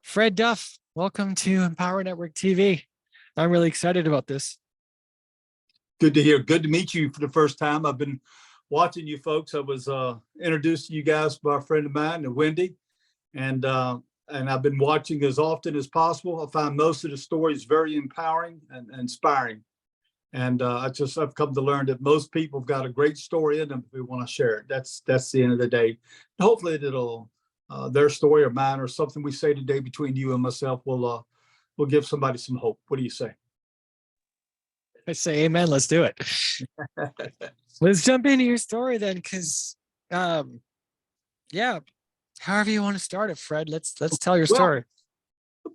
Fred Duff, welcome to Empower Network TV. I'm really excited about this. Good to hear. Good to meet you for the first time. I've been watching you folks. I was introduced to you guys by a friend of mine, Wendy, and I've been watching as often as possible. I find most of the stories very empowering and inspiring. And I've come to learn that most people have got a great story in them if we want to share it. That's the end of the day. Hopefully it'll their story or mine or something we say today between you and myself will give somebody some hope. What do you say? I say amen. Let's do it. Let's jump into your story then, because yeah, however you want to start it, Fred. Let's tell your story.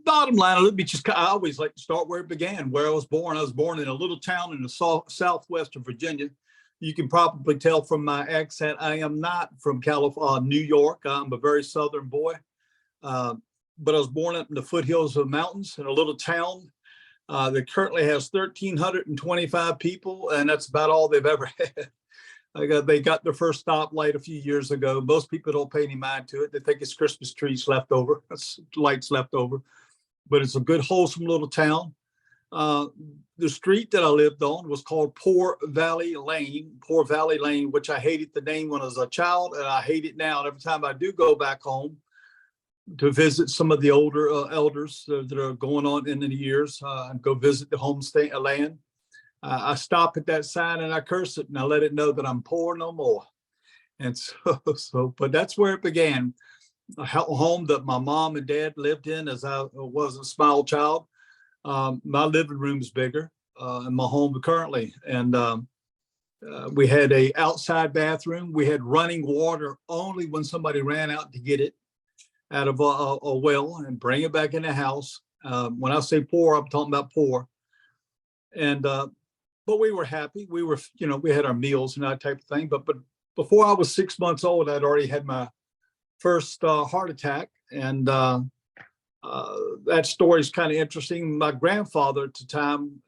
Bottom line, let me just, I always like to start where it began, where I was born. I was born in a little town in the southwest of Virginia. You can probably tell from my accent, I am not from New York. I'm a very southern boy. But I was born up in the foothills of the mountains in a little town that currently has 1,325 people, and that's about all they've ever had. They got their first stoplight a few years ago. Most people don't pay any mind to it. They think it's Christmas trees left over, lights left over. But it's a good, wholesome little town. The street that I lived on was called Poor Valley Lane, which I hated the name when I was a child, and I hate it now. And every time I do go back home to visit some of the older elders that are going on in the years, and go visit the homestead land, I stop at that sign and I curse it and I let it know that I'm poor no more. And but that's where it began. A home that my mom and dad lived in as I was a small child. My living room is bigger in my home currently. And we had a outside bathroom. We had running water only when somebody ran out to get it out of a well and bring it back in the house. When I say poor, I'm talking about poor. And but we were happy. We were, we had our meals and that type of thing. But before I was 6 months old, I'd already had my first heart attack. And that story is kind of interesting. My grandfather at the time,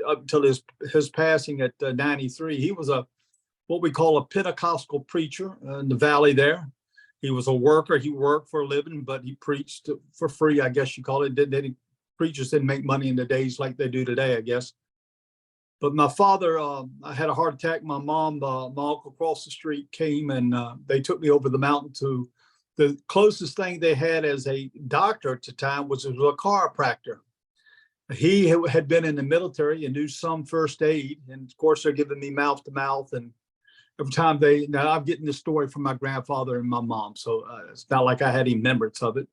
up until his passing at 93, he was what we call a Pentecostal preacher in the valley there. He was a worker. He worked for a living, but he preached for free, I guess you call it. Preachers didn't make money in the days like they do today, I guess. But my father, I had a heart attack. My mom, my uncle across the street came and they took me over the mountain to the closest thing they had as a doctor at the time was a chiropractor. He had been in the military and knew some first aid. And of course, they're giving me mouth to mouth. And every time now I'm getting this story from my grandfather and my mom. So it's not like I had any remembrance of it.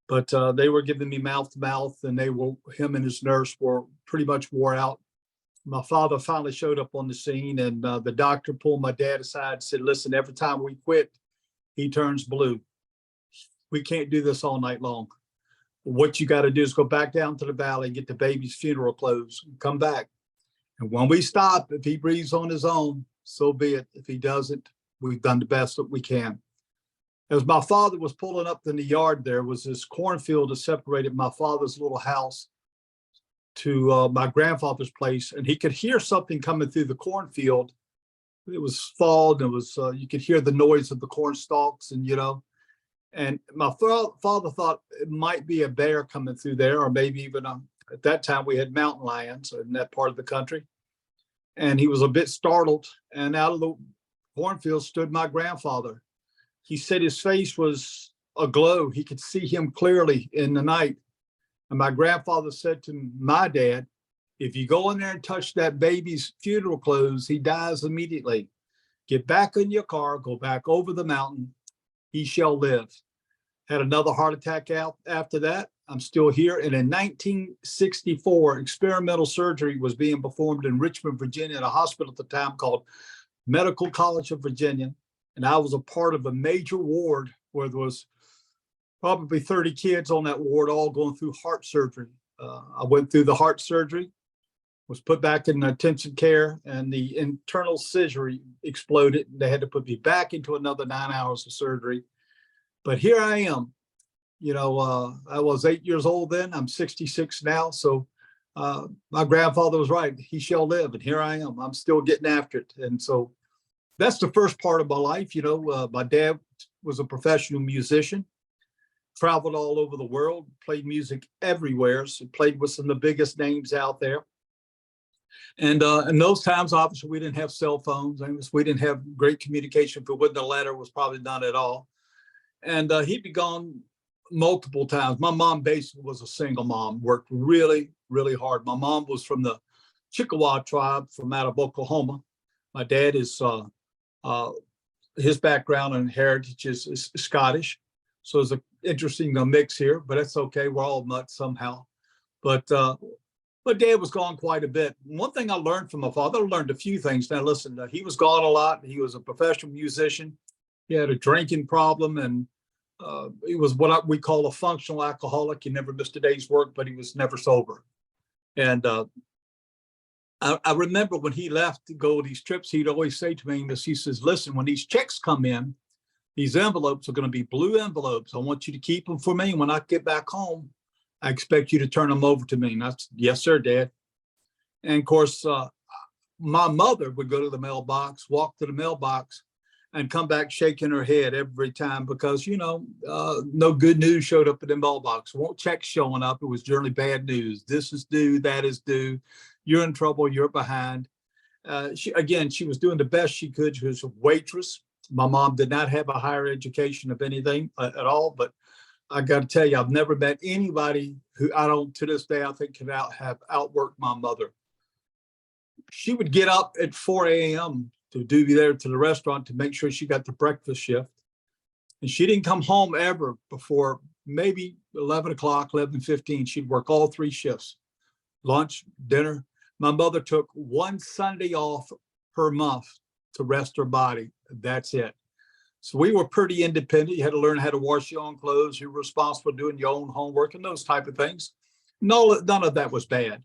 But they were giving me mouth to mouth, and him and his nurse were pretty much wore out. My father finally showed up on the scene, and the doctor pulled my dad aside and said, listen, every time we quit, he turns blue. We can't do this all night long. What you got to do is go back down to the valley and get the baby's funeral clothes and come back. And when we stop, if he breathes on his own, so be it. If he doesn't, we've done the best that we can. As my father was pulling up in the yard, there was this cornfield that separated my father's little house to my grandfather's place, and he could hear something coming through the cornfield. It was fall, and it was you could hear the noise of the corn stalks, and and my father thought it might be a bear coming through there, or maybe even at that time we had mountain lions in that part of the country. And he was a bit startled, and out of the cornfield stood my grandfather. He said his face was aglow. He could see him clearly in the night. And my grandfather said to my dad, if you go in there and touch that baby's funeral clothes, he dies immediately. Get back in your car, go back over the mountain. He shall live. Had another heart attack out after that. I'm still here. And in 1964, experimental surgery was being performed in Richmond, Virginia, at a hospital at the time called Medical College of Virginia. And I was a part of a major ward where there was probably 30 kids on that ward, all going through heart surgery. I went through the heart surgery, was put back in intensive care, and the internal scissor exploded. They had to put me back into another 9 hours of surgery. But here I am. I was 8 years old then. I'm 66 now. So my grandfather was right. He shall live. And here I am. I'm still getting after it. And so that's the first part of my life. My dad was a professional musician. traveled all over the world, played music everywhere. So played with some of the biggest names out there. And in those times, obviously, we didn't have cell phones. We didn't have great communication. If it wasn't a letter, it was probably none at all. And he'd be gone multiple times. My mom basically was a single mom, worked really, really hard. My mom was from the Chickasaw tribe from out of Oklahoma. My dad is, his background and heritage is Scottish. So it's an interesting mix here, but that's okay. We're all nuts somehow. But Dad was gone quite a bit. One thing I learned from my father, I learned a few things. Now, listen, he was gone a lot. He was a professional musician. He had a drinking problem, and he was what we call a functional alcoholic. He never missed a day's work, but he was never sober. And I remember when he left to go on these trips, he'd always say to me, he says, listen, when these checks come in, these envelopes are going to be blue envelopes. I want you to keep them for me. When I get back home, I expect you to turn them over to me. And I said, yes, sir, Dad. And of course, my mother would go to the mailbox, walk to the mailbox, and come back shaking her head every time because, no good news showed up in the mailbox. Won't checks showing up. It was generally bad news. This is due, that is due. You're in trouble, you're behind. She was doing the best she could. She was a waitress. My mom did not have a higher education of anything at all, but I got to tell you, I've never met anybody who to this day, I think have outworked my mother. She would get up at 4 a.m. to be there to the restaurant to make sure she got the breakfast shift. And she didn't come home ever before maybe 11 o'clock, 11:15. She'd work all three shifts, lunch, dinner. My mother took one Sunday off per month to rest her body. That's it. So we were pretty independent. You had to learn how to wash your own clothes. You were responsible for doing your own homework and those type of things. No, none of that was bad.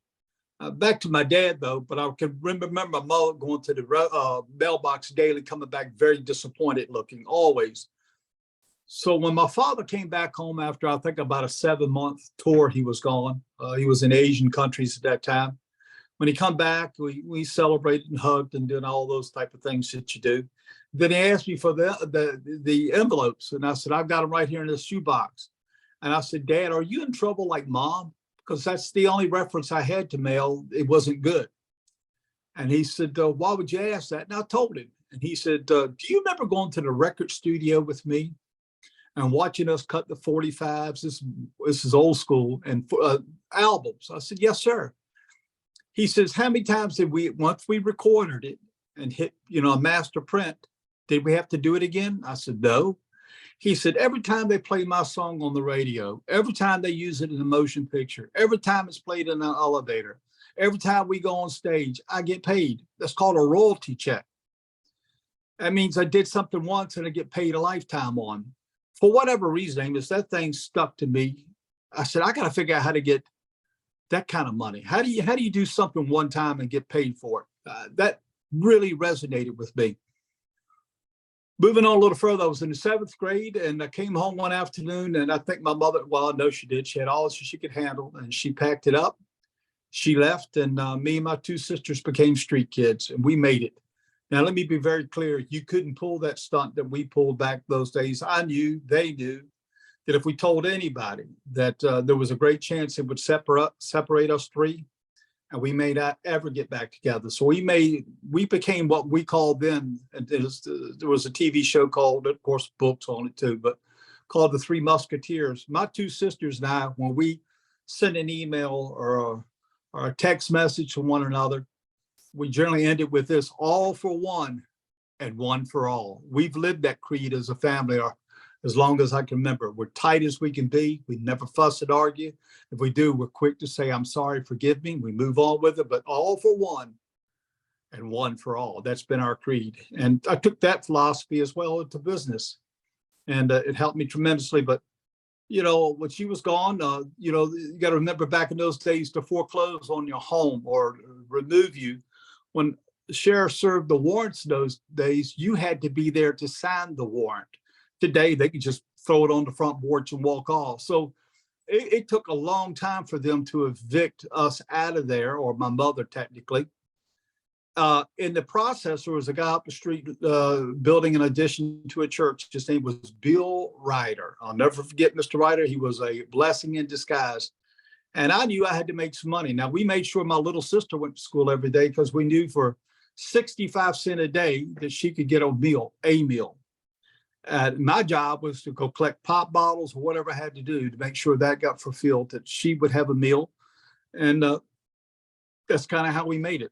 Back to my dad, though, but I can remember my mother going to the mailbox daily, coming back very disappointed looking, always. So when my father came back home after, I think, about a 7-month tour, he was gone. He was in Asian countries at that time. When he come back, we celebrated and hugged and did all those type of things that you do. Then he asked me for the envelopes, and I said, I've got them right here in this shoebox. And I said, Dad, are you in trouble like Mom? Because that's the only reference I had to mail. It wasn't good. And he said, why would you ask that? And I told him. And he said, do you remember going to the record studio with me and watching us cut the 45s? This is old school, and albums. I said, yes, sir. He says, how many times did once we recorded it and hit, a master print, did we have to do it again? I said, no. He said, every time they play my song on the radio, every time they use it in a motion picture, every time it's played in an elevator, every time we go on stage, I get paid. That's called a royalty check. That means I did something once and I get paid a lifetime on. For whatever reason, Amos, that thing stuck to me. I said, I got to figure out how to get that kind of money. How do you do something one time and get paid for it? That really resonated with me. Moving on a little further, I was in the 7th grade and I came home one afternoon, and I think my mother, well, I know she did. She had all she could handle, and she packed it up. She left, and me and my 2 sisters became street kids, and we made it. Now, let me be very clear. You couldn't pull that stunt that we pulled back those days. I knew, they knew, that if we told anybody that there was a great chance it would separate us 3, and we may not ever get back together. So we became what we called then, and there was a TV show called, of course, books on it too, but called The Three Musketeers. My 2 sisters and I, when we sent an email or a text message to one another, we generally ended with this: all for one and one for all. We've lived that creed as a family as long as I can remember. We're tight as we can be. We never fuss and argue. If we do, we're quick to say, I'm sorry, forgive me. We move on with it, but all for one and one for all. That's been our creed. And I took that philosophy as well into business, and it helped me tremendously. But, when she was gone, you got to remember back in those days to foreclose on your home or remove you. When the sheriff served the warrants those days, you had to be there to sign the warrant. Today, they could just throw it on the front porch and walk off. So it took a long time for them to evict us out of there, or my mother technically. In the process, there was a guy up the street building an addition to a church. His name was Bill Ryder. I'll never forget Mr. Ryder. He was a blessing in disguise. And I knew I had to make some money. Now, we made sure my little sister went to school every day because we knew for 65 cents a day that she could get a meal. My job was to go collect pop bottles or whatever I had to do to make sure that got fulfilled, that she would have a meal. And that's kind of how we made it.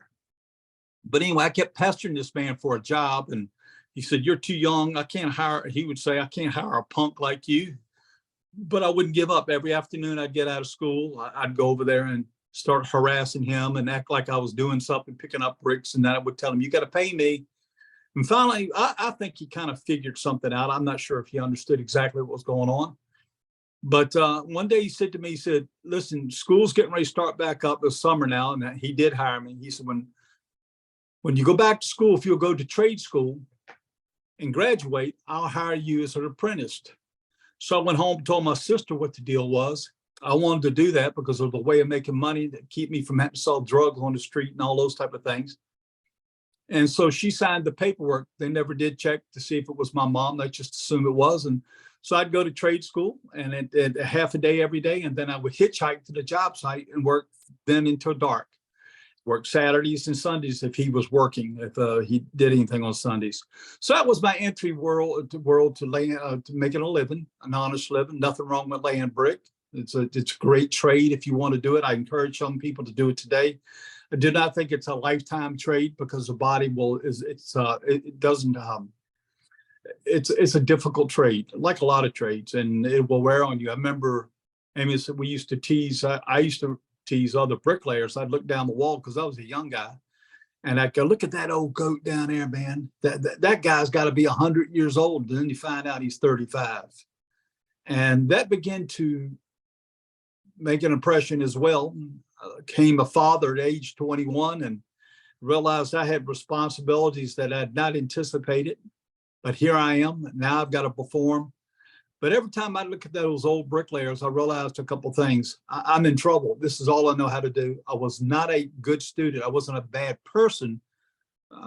But anyway, I kept pestering this man for a job. And he said, "You're too young. He would say, I can't hire a punk like you." But I wouldn't give up. Every afternoon I'd get out of school, I'd go over there and start harassing him and act like I was doing something, picking up bricks. And then I would tell him, "You got to pay me." And finally, I think he kind of figured something out. I'm not sure if he understood exactly what was going on. But one day he said to me, he said, "Listen, school's getting ready to start back up this summer now." And he did hire me. He said, when you go back to school, if you'll go to trade school and graduate, I'll hire you as an apprentice. So I went home and told my sister what the deal was. I wanted to do that because of the way of making money that keep me from having to sell drugs on the street and all those type of things. And so she signed the paperwork. They never did check to see if it was my mom. They just assumed it was. And so I'd go to trade school and at half a day every day. And then I would hitchhike to the job site and work then until dark. Work Saturdays and Sundays if he was working, if he did anything on Sundays. So that was my entry world to making a living, an honest living. Nothing wrong with laying brick. It's a great trade if you want to do it. I encourage some people to do it today. I do not think it's a lifetime trade because the body it's a difficult trade, like a lot of trades, and it will wear on you. I remember Amy said we used to tease. I used to tease other bricklayers. I'd look down the wall because I was a young guy, and I'd go, "Look at that old goat down there, man. That guy's got to be 100 years old." And then you find out he's 35, and that began to make an impression as well. Became a father at age 21 and realized I had responsibilities that I had not anticipated. But here I am. Now I've got to perform. But every time I look at those old bricklayers, I realized a couple of things. I'm in trouble. This is all I know how to do. I was not a good student. I wasn't a bad person,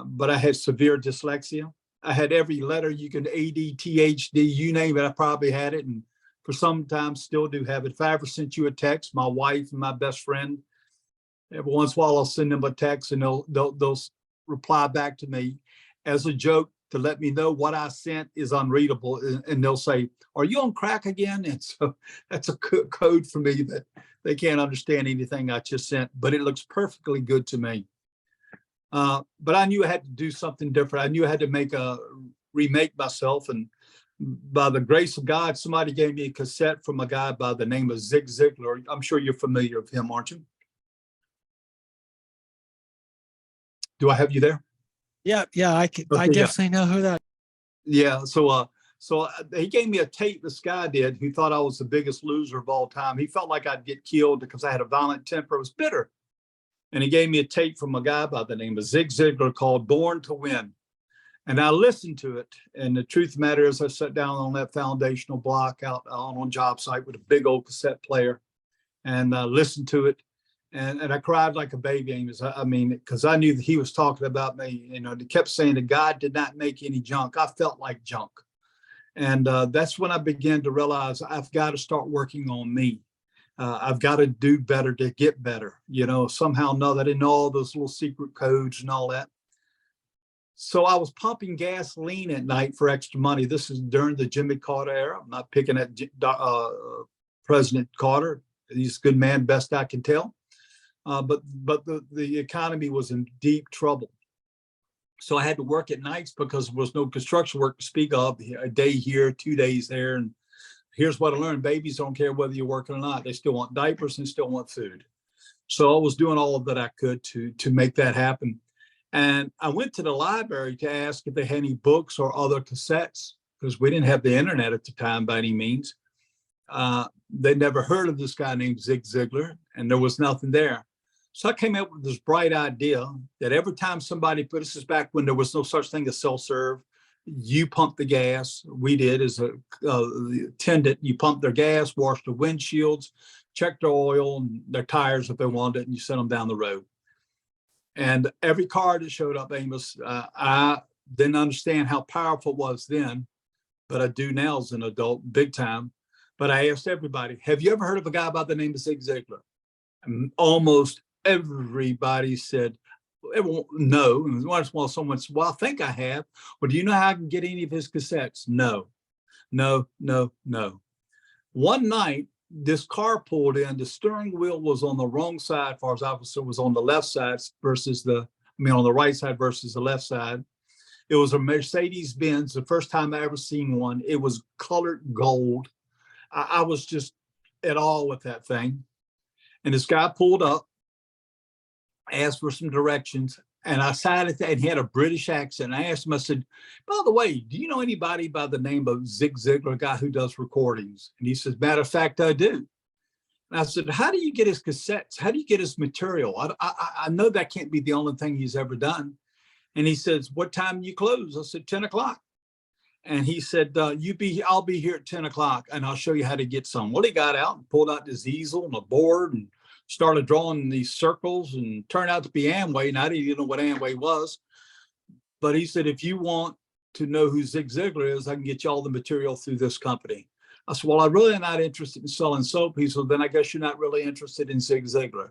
but I had severe dyslexia. I had every letter you can, ADTHD, you name it, I probably had it. And for sometimes still do have it. If I ever sent you a text, my wife and my best friend, every once in a while I'll send them a text and they'll reply back to me as a joke to let me know what I sent is unreadable. And they'll say, "Are you on crack again?" And so that's a code for me that they can't understand anything I just sent, but it looks perfectly good to me. But I knew I had to do something different. I knew I had to remake myself. And by the grace of God, somebody gave me a cassette from a guy by the name of Zig Ziglar. I'm sure you're familiar with him, aren't you? Do I have you there? Yeah, I Okay, definitely know who that. Yeah. So he gave me a tape. This guy did, who thought I was the biggest loser of all time. He felt like I'd get killed because I had a violent temper. I was bitter. And he gave me a tape from a guy by the name of Zig Ziglar called "Born to Win." And I listened to it. And the truth of the matter is I sat down on that foundational block out on job site with a big old cassette player and listened to it. And I cried like a baby, Amos. I mean, because I knew that he was talking about me. You know, he kept saying that God did not make any junk. I felt like junk. And that's when I began to realize I've got to start working on me. I've got to do better to get better. You know, somehow know that I didn't know all those little secret codes and all that. So I was pumping gasoline at night for extra money. This is during the Jimmy Carter era. I'm not picking at President Carter. He's a good man, best I can tell. But the economy was in deep trouble. So I had to work at nights because there was no construction work to speak of. A day here, 2 days there. And here's what I learned. Babies don't care whether you're working or not. They still want diapers and still want food. So I was doing all of that I could to make that happen. And I went to the library to ask if they had any books or other cassettes, because we didn't have the internet at the time by any means. They'd never heard of this guy named Zig Ziglar, and there was nothing there. So I came up with this bright idea that every time somebody put this is back when there was no such thing as self-serve, you pump the gas. We did as a attendant. You pump their gas, wash the windshields, check their oil and their tires if they wanted it, and you sent them down the road. And every car that showed up, Amos, I didn't understand how powerful it was then, but I do now as an adult, big time. But I asked everybody, have you ever heard of a guy by the name of Zig Ziglar? And almost everybody said, everyone, no. And once in a while someone said, well, I think I have. Well, do you know how I can get any of his cassettes? No, no, no, no. One night, this car pulled in. The steering wheel was on the wrong side, as far as I was on the left side versus on the right side versus the left side. It was a Mercedes Benz. The first time I ever seen one. It was colored gold. I was just at awe with that thing. And this guy pulled up, asked for some directions, and I sat at that, and he had a British accent. I asked him, I said, by the way, do you know anybody by the name of Zig Ziglar, a guy who does recordings? And he says, matter of fact, I do. And I said, how do you get his cassettes? How do you get his material? I know that can't be the only thing he's ever done. And he says, what time do you close? I said, 10 o'clock. And he said, I'll be here at 10 o'clock and I'll show you how to get some. Well, he got out and pulled out his easel and a board and started drawing these circles, and turned out to be Amway. And I didn't even know what Amway was. But he said, if you want to know who Zig Ziglar is, I can get you all the material through this company. I said, well, I really am not interested in selling soap. He said, then I guess you're not really interested in Zig Ziglar.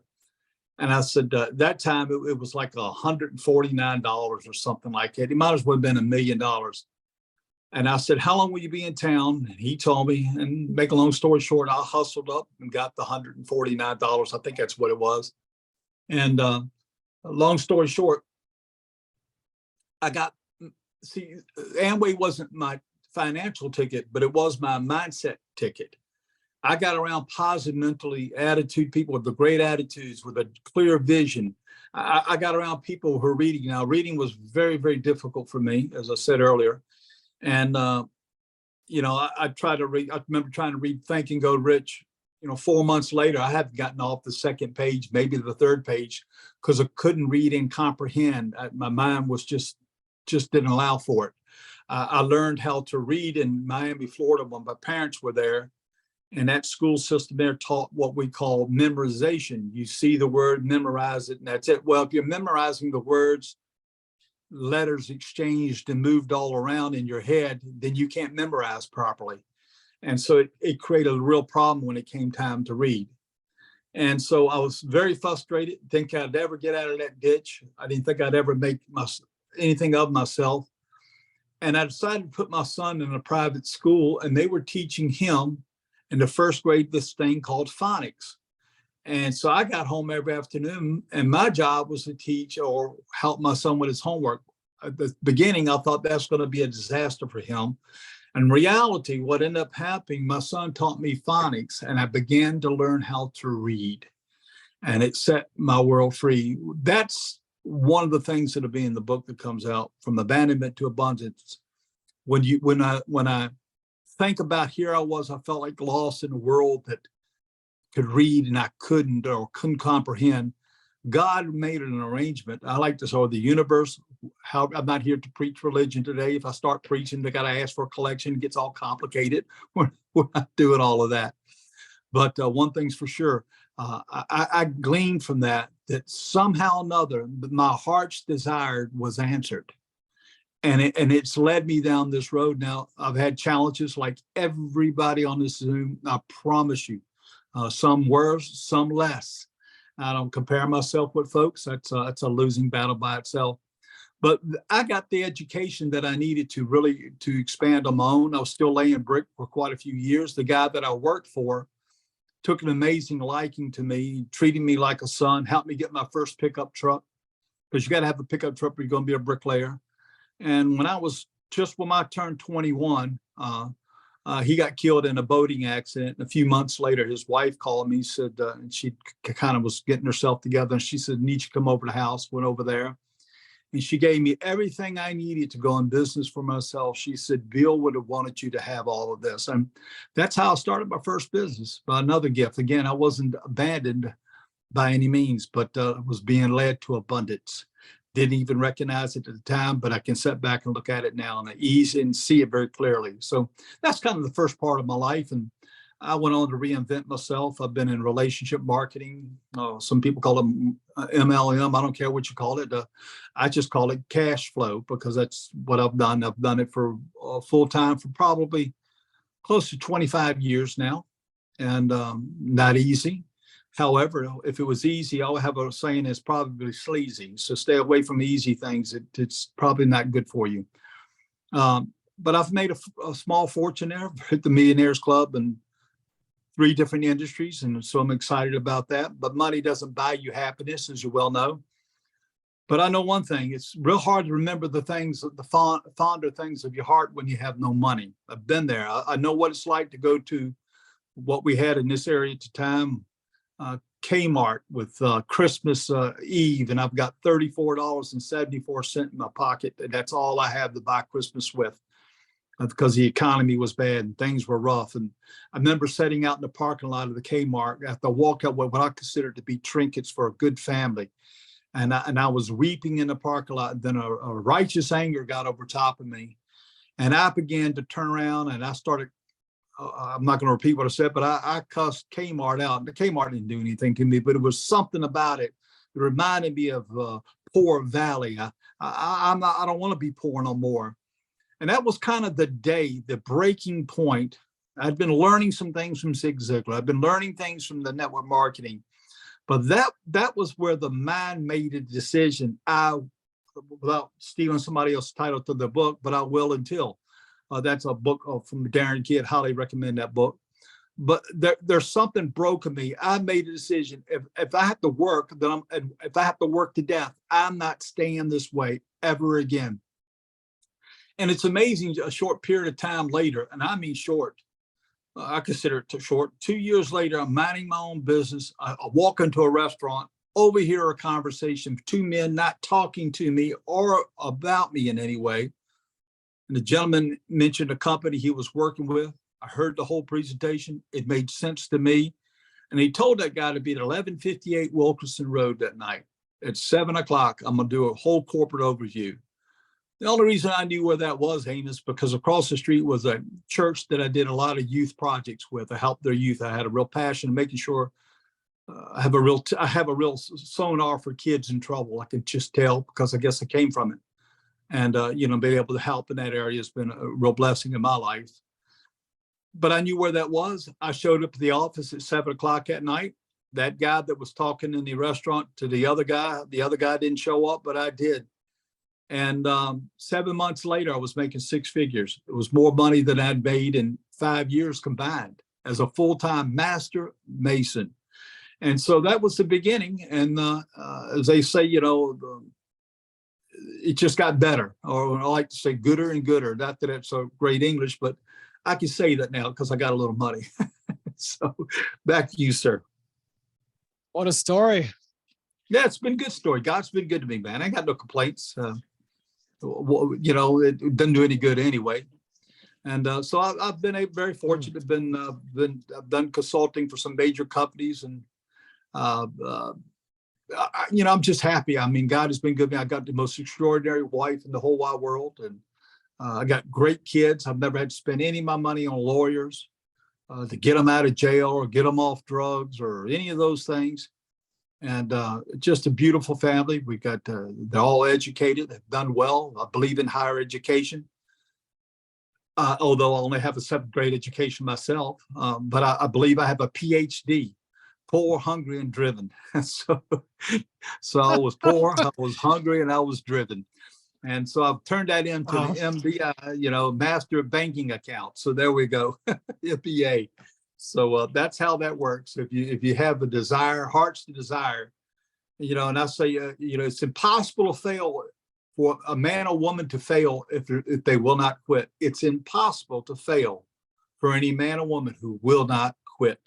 And I said, that time it was like $149 or something like that. It might as well have been $1 million. And I said, how long will you be in town? And he told me, and make a long story short, I hustled up and got the $149. I think that's what it was. And long story short, Amway wasn't my financial ticket, but it was my mindset ticket. I got around positive mentally attitude, people with the great attitudes, with a clear vision. I got around people who are reading. Now, reading was very, very difficult for me, as I said earlier. And, I tried to read. I remember trying to read Think and Go Rich. 4 months later, I hadn't gotten off the second page, maybe the third page, because I couldn't read and comprehend. My mind was just didn't allow for it. I learned how to read in Miami, Florida, when my parents were there. And that school system there taught what we call memorization. You see the word, memorize it, and that's it. Well, if you're memorizing the words, letters exchanged and moved all around in your head, then you can't memorize properly. And so it created a real problem when it came time to read. And so I was very frustrated, think I'd ever get out of that ditch. I didn't think I'd ever make anything of myself. And I decided to put my son in a private school, and they were teaching him in the first grade this thing called phonics. And so I got home every afternoon, and my job was to teach or help my son with his homework. At the beginning, I thought that's going to be a disaster for him. In reality, what ended up happening, my son taught me phonics, and I began to learn how to read. And it set my world free. That's one of the things that'll be in the book that comes out, From Abandonment to Abundance. When I think about here I was, I felt like lost in a world that could read and I couldn't comprehend. God made an arrangement. I like to say the universe. How I'm not here to preach religion today. If I start preaching, they got to ask for a collection. It gets all complicated. We're not doing all of that. But one thing's for sure, I gleaned from that somehow or another, my heart's desire was answered. And it's led me down this road. Now, I've had challenges like everybody on this Zoom. I promise you, some worse, some less. I don't compare myself with folks. That's a losing battle by itself. But I got the education that I needed to expand on my own. I was still laying brick for quite a few years. The guy that I worked for took an amazing liking to me, treated me like a son, helped me get my first pickup truck, because you got to have a pickup truck if you're going to be a bricklayer. And when I turned 21, he got killed in a boating accident. And a few months later, his wife called me, said, and she kind of was getting herself together. And she said, need you to come over to the house. Went over there. And she gave me everything I needed to go in business for myself. She said, Bill would have wanted you to have all of this. And that's how I started my first business, by another gift. Again, I wasn't abandoned by any means, but was being led to abundance. Didn't even recognize it at the time, but I can sit back and look at it now and ease and see it very clearly. So that's kind of the first part of my life. And I went on to reinvent myself. I've been in relationship marketing. Some people call them MLM. I don't care what you call it. I just call it cash flow because that's what I've done. I've done it for full time for probably close to 25 years now, and not easy. However, if it was easy, I would have a saying it's probably sleazy. So stay away from easy things. It's probably not good for you. But I've made a small fortune there, hit the Millionaires Club and 3 different industries. And so I'm excited about that. But money doesn't buy you happiness, as you well know. But I know one thing, it's real hard to remember the things, the fonder things of your heart when you have no money. I've been there. I know what it's like to go to what we had in this area at the time, Kmart with Christmas Eve, and I've got $34.74 in my pocket. And that's all I have to buy Christmas with because the economy was bad and things were rough. And I remember sitting out in the parking lot of the Kmart after I walked out with what I considered to be trinkets for a good family. And I was weeping in the parking lot. And then a righteous anger got over top of me. And I began to turn around and I started, I'm not going to repeat what I said, but I cussed Kmart out. The Kmart didn't do anything to me, but it was something about it that reminded me of Poor Valley. I don't want to be poor no more. And that was kind of the day, the breaking point. I'd been learning some things from Zig Ziglar. I've been learning things from the network marketing. But that was where the mind made a decision. Without stealing somebody else's title to the book, but I will until. That's a book from Darren Kidd. Highly recommend that book. But there's something broke in me. I made a decision. If I have to work, if I have to work to death, I'm not staying this way ever again. And it's amazing. A short period of time later, and I mean short. I consider it too short. 2 years later, I'm minding my own business. I walk into a restaurant, overhear a conversation, 2 men not talking to me or about me in any way. And the gentleman mentioned a company he was working with. I heard the whole presentation. It made sense to me. And he told that guy to be at 1158 Wilkerson Road that night. At 7 o'clock, I'm going to do a whole corporate overview. The only reason I knew where that was, Haim, is because across the street was a church that I did a lot of youth projects with. I helped their youth. I had a real passion in making sure I have a real sonar for kids in trouble. I can just tell because I guess I came from it. And, being able to help in that area has been a real blessing in my life. But I knew where that was. I showed up at the office at 7 o'clock at night. That guy that was talking in the restaurant to the other guy didn't show up, but I did. And 7 months later, I was making 6 figures. It was more money than I'd made in 5 years combined as a full-time master mason. And so that was the beginning. And as they say, it just got better, or I like to say gooder and gooder. Not that it's a great English, but I can say that now because I got a little money. So back to you, sir. What a story. Yeah, it's been a good story. God's been good to me, man. I ain't got no complaints. It doesn't do any good anyway. And so I've been very fortunate. I've done consulting for some major companies, and I'm just happy. I mean, God has been good to me. I got the most extraordinary wife in the whole wide world, and I got great kids. I've never had to spend any of my money on lawyers to get them out of jail or get them off drugs or any of those things. And just a beautiful family. We got, they're all educated, they've done well. I believe in higher education, although I only have a 7th grade education myself. But I believe I have a PhD, poor, hungry, and driven. So I was poor, I was hungry, and I was driven. And so I've turned that into the MBI, Master of Banking Account. So there we go, MBA. So that's how that works. If you have a desire, heart's the desire, and I say, it's impossible to fail for a man or woman to fail if they will not quit. It's impossible to fail for any man or woman who will not quit.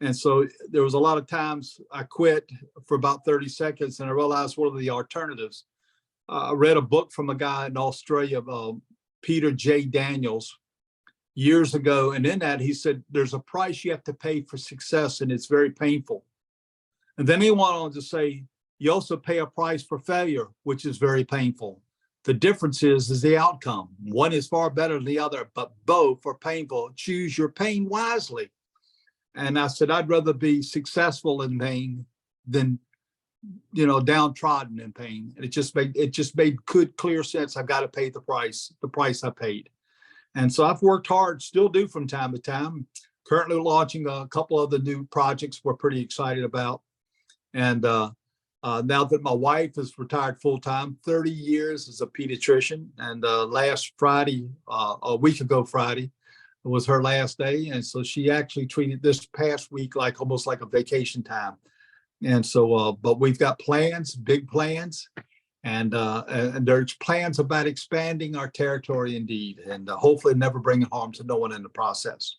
And so there was a lot of times I quit for about 30 seconds and I realized what are the alternatives. I read a book from a guy in Australia, Peter J. Daniels, years ago. And in that, he said, there's a price you have to pay for success, and it's very painful. And then he went on to say, you also pay a price for failure, which is very painful. The difference is the outcome. One is far better than the other, but both are painful. Choose your pain wisely. And I said, I'd rather be successful in pain than, downtrodden in pain. And it just made good, clear sense. I've got to pay the price I paid. And so I've worked hard, still do from time to time. Currently launching a couple of the new projects we're pretty excited about. And now that my wife is retired full-time, 30 years as a pediatrician. And last Friday, a week ago Friday, was her last day. And so she actually treated this past week like almost like a vacation time. And so, but we've got plans, big plans, and there's plans about expanding our territory indeed, and hopefully never bringing harm to no one in the process.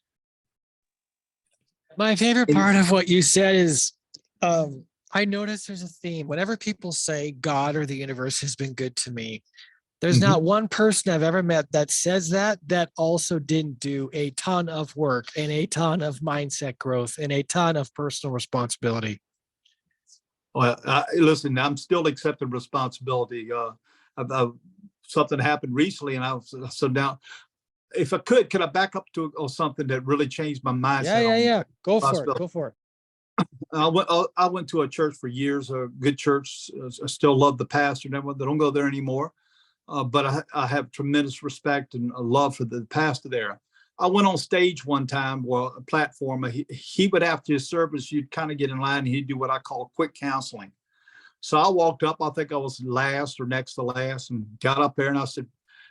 My favorite part of what you said is, I noticed there's a theme. Whenever people say God or the universe has been good to me, there's not one person I've ever met that says that also didn't do a ton of work and a ton of mindset growth and a ton of personal responsibility. Well, listen, I'm still accepting responsibility. Something happened recently, and so now, if I could I back up to something that really changed my mindset? Yeah. Go for it. I went to a church for years, a good church. I still love the pastor. They don't go there anymore. But I have tremendous respect and a love for the pastor there. I went on stage one time, a platform. He would, after his service, you'd kind of get in line and he'd do what I call quick counseling. So I walked up, I think I was last or next to last, and got up there and I said,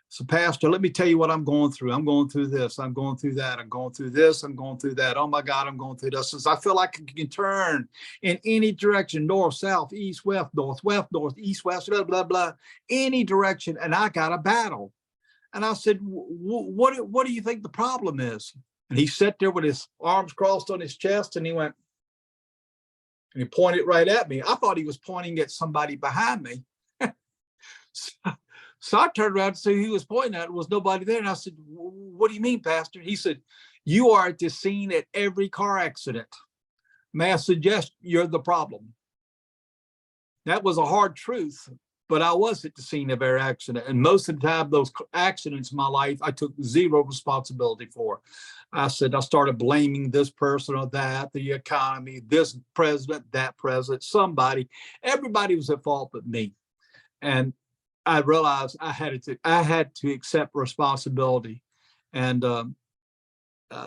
"So Pastor, let me tell you what I'm going through. I'm going through this, I'm going through that, I'm going through this, I'm going through that. Oh my God, I'm going through this. Since I feel like I can turn in any direction, north, south, east, west, north, east, west, blah, blah, blah, any direction. And I got a battle." And I said, what do you think the problem is? And he sat there with his arms crossed on his chest, and he went, and he pointed right at me. I thought he was pointing at somebody behind me. So I turned around to see who he was pointing at. There was nobody there. And I said, "What do you mean, Pastor?" He said, "You are at the scene at every car accident. May I suggest you're the problem?" That was a hard truth, but I was at the scene of every accident. And most of the time, those accidents in my life, I took zero responsibility for. I said, I started blaming this person or that, the economy, this president, that president, somebody. Everybody was at fault but me. And I realized I had to accept responsibility. And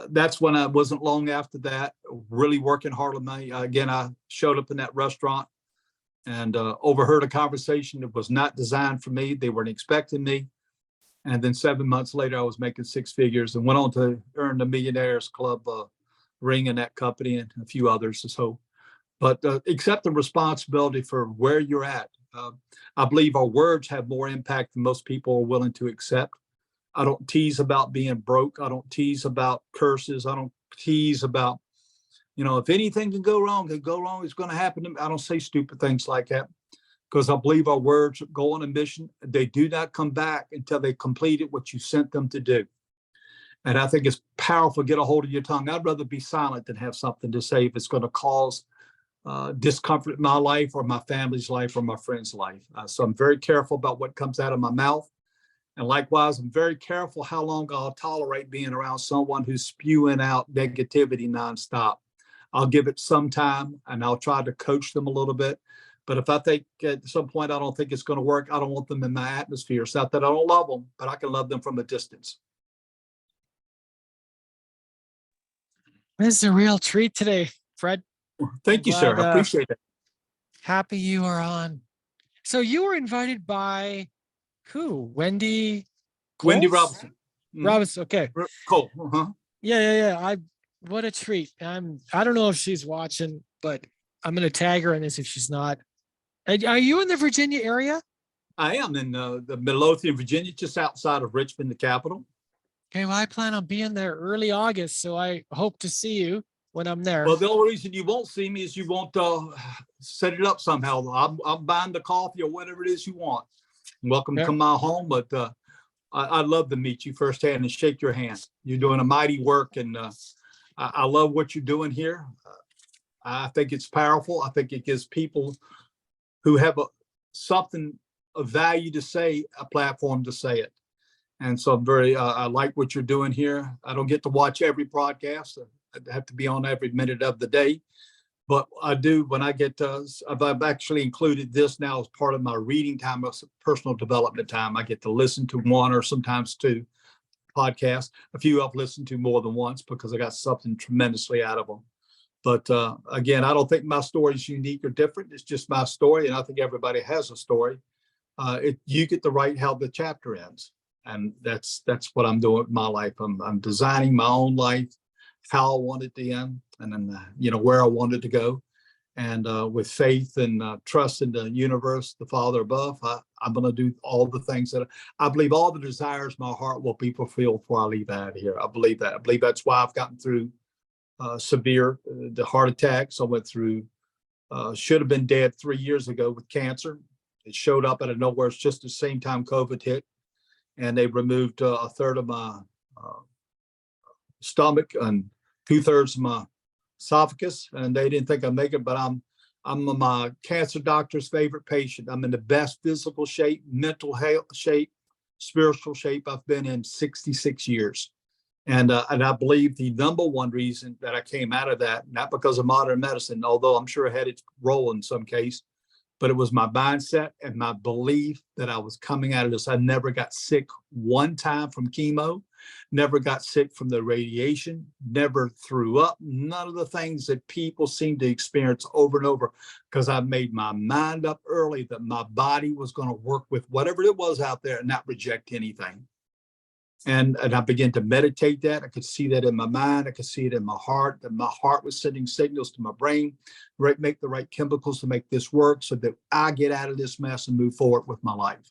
that's when I wasn't long after that, really working hard on my, again, I showed up in that restaurant and overheard a conversation that was not designed for me. They weren't expecting me. And then 7 months later, I was making six figures and went on to earn the Millionaires Club ring in that company and a few others. So, but accepting responsibility for where you're at. I believe our words have more impact than most people are willing to accept. I don't tease about being broke. I don't tease about curses. I don't tease about, if anything can go wrong, it's going to happen to me. I don't say stupid things like that because I believe our words go on a mission. They do not come back until they completed what you sent them to do. And I think it's powerful. Get a hold of your tongue. I'd rather be silent than have something to say if it's going to cause discomfort in my life or my family's life or my friend's life. So I'm very careful about what comes out of my mouth. And likewise, I'm very careful how long I'll tolerate being around someone who's spewing out negativity nonstop. I'll give it some time and I'll try to coach them a little bit. But if I think at some point I don't think it's going to work, I don't want them in my atmosphere. It's not that I don't love them, but I can love them from a distance. This is a real treat today, Fred. Thank you, sir. I appreciate it. Happy you are on. So you were invited by who? Wendy Coles? Wendy Robinson. Robinson, okay. Cool. Yeah. What a treat. I don't know if she's watching, but I'm going to tag her in this if she's not. Are you in the Virginia area? I am in the Midlothian, Virginia, just outside of Richmond, the capital. Okay, well, I plan on being there early August, so I hope to see you when I'm there. Well, the only reason you won't see me is you won't set it up somehow. I'm buying the coffee or whatever it is you want. Welcome to my home, but I'd love to meet you firsthand and shake your hand. You're doing a mighty work, and I love what you're doing here. I think it's powerful. I think it gives people who have something of value to say a platform to say it. And so I'm I like what you're doing here. I don't get to watch every broadcast. have to be on every minute of the day. But I do, when I get I've actually included this now as part of my reading time, personal development time. I get to listen to one or sometimes two podcasts. A few I've listened to more than once because I got something tremendously out of them. But again, I don't think my story is unique or different. It's just my story. And I think everybody has a story. You get to write how the chapter ends. And that's what I'm doing with my life. I'm designing my own life, how I want it to end, and then, where I wanted to go. And with faith and trust in the universe, the Father above, I'm going to do all the things that I believe, all the desires of my heart will be fulfilled before I leave out of here. I believe that. I believe that's why I've gotten through severe, the heart attacks I went through. Should have been dead 3 years ago with cancer. It showed up out of nowhere. It's just the same time COVID hit. And they removed a third of my stomach and 2/3 of my esophagus, and they didn't think I'd make it. But I'm my cancer doctor's favorite patient. I'm in the best physical shape, mental health shape, spiritual shape I've been in 66 years. And I believe the number one reason that I came out of that, not because of modern medicine, although I'm sure it had its role in some case, but it was my mindset and my belief that I was coming out of this. I never got sick one time from chemo, never got sick from the radiation, never threw up, none of the things that people seem to experience over and over, because I made my mind up early that my body was going to work with whatever it was out there and not reject anything. And I began to meditate that. I could see that in my mind. I could see it in my heart, that my heart was sending signals to my brain, make the right chemicals to make this work so that I get out of this mess and move forward with my life.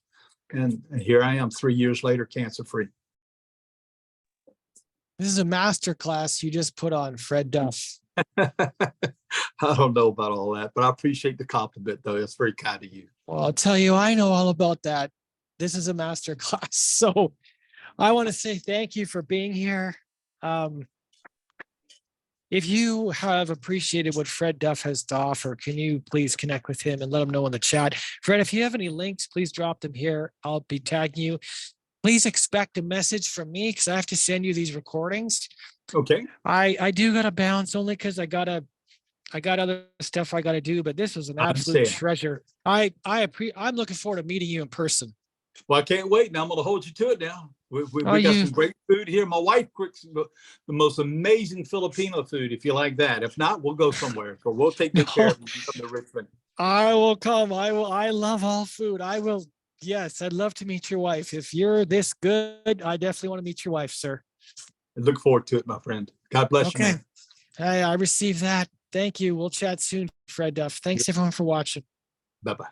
And here I am 3 years later, cancer free. This is a master class you just put on, Fred Duff. I don't know about all that, but I appreciate the compliment, though. It's very kind of you. Well, I'll tell you, I know all about that. This is a master class. So I want to say thank you for being here. If you have appreciated what Fred Duff has to offer, can you please connect with him and let him know in the chat? Fred, if you have any links, please drop them here. I'll be tagging you. Please expect a message from me because I have to send you these recordings. Okay. I do got to bounce only because I got other stuff I got to do, but this was an absolute treasure. I'm looking forward to meeting you in person. Well, I can't wait. Now I'm going to hold you to it now. We got some great food here. My wife cooks the most amazing Filipino food, if you like that. If not, we'll go somewhere. So we'll take good care of you. Come to Richmond. I will come. I love all food. I will. Yes, I'd love to meet your wife. If you're this good, I definitely want to meet your wife, sir. I look forward to it, my friend. God bless you, man. Hey, I received that. Thank you. We'll chat soon, Fred Duff. Thanks everyone for watching. Bye-bye.